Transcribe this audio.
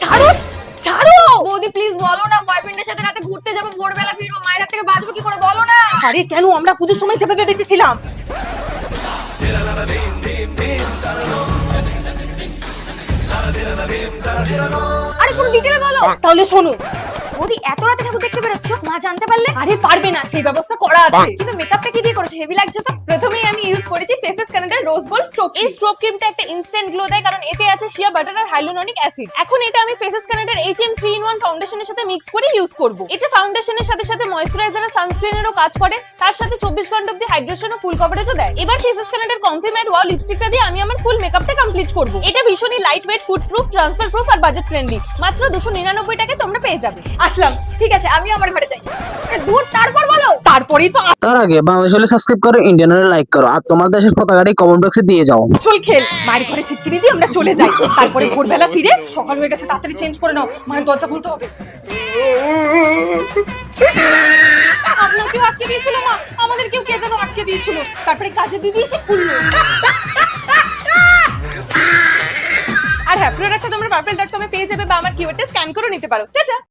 ছাড়ো ছাড়ো। বৌদি প্লিজ বলো না, বয়ফ্রেন্ডের সাথে রাতে ঘুরতে যাবো, ভোরবেলা ফিরবো, মায়ের হাত থেকে বাঁচবো কি করে, বলো না। আরে কেন, আমরা পুজোর সময় চেপে বেঁচেছিলাম। আরে পুরো ডিটেইলে বলো। তাহলে শোনো। বৌদি এত রাতে ঠাকুর দেখতে বেরোচ্ছ, মা জানতে পারলে? আরে পারবে না, সেই ব্যবস্থা করা আছে। কিন্তু মেকআপটা কি দিয়ে করেছো, হেভি লাগছে তো। প্রথমেই আমি ইউজ করেছি ফেসেস কানাডার রোজ গোল্ড স্ট্রোক। এই স্ট্রোক ক্রিমটা একটা ইনস্ট্যান্ট গ্লো দেয়, কারণ এতে আছে শিয়া বাটার আর হাইলুরনিক অ্যাসিড। এখন এটা আমি ফেসেস কানাডার HM 3-in-1 ফাউন্ডেশনের সাথে মিক্স করে ইউজ করব। এটা ফাউন্ডেশনের সাথে সাথে ময়েশ্চারাইজার আর সানস্ক্রিনেরও কাজ করে, তার সাথে 24 ঘন্টা অবধি হাইড্রেশন ও ফুল কভারেজও দেয়। এবার ফেসেস কানাডার কমফি ম্যাট ওয়াও লিপস্টিকটা দিয়ে আমি আমার ফুল মেকআপটা কমপ্লিট করব। এটা ভীষণই light weight, food proof, transfer proof আর বাজেট ফ্রেন্ডলি। মাত্র 299 টাকায় তোমরা পেয়ে যাবে। আসলাম। ঠিক আছে, আমি আমার ঘরে যাই। আরে দূর, তারপর বলো। তারপরেই তো তার আগে বাংলাদেশ হলে সাবস্ক্রাইব করো, ইন্ডিয়ান হলে লাইক করো, আর তোমার দেশের পতাকাটি কমেন্ট বক্সে দিয়ে যাও। আসল খেল। মায়ের ঘরে ছিটকিনি দিয়ে আমরা চলে যাই, তারপরে ভোরবেলা ফিরে সকাল হয়ে গেছে, তাড়াতাড়ি চেঞ্জ করে নাও, মায়ের দরজা খুলতে হবে। আপনাকেও আটকে দিয়েছিল মা, আমাদেরকেও কে যেন আটকে দিয়েছিল, তারপরে কাজে দিদি এসে খুললো। আর হ্যাঁ, প্রোডাক্টটা তোমরা purple.com এ পেয়ে যাবে বা আমার কিউআরটা স্ক্যান করে নিতে পারো। টাটা।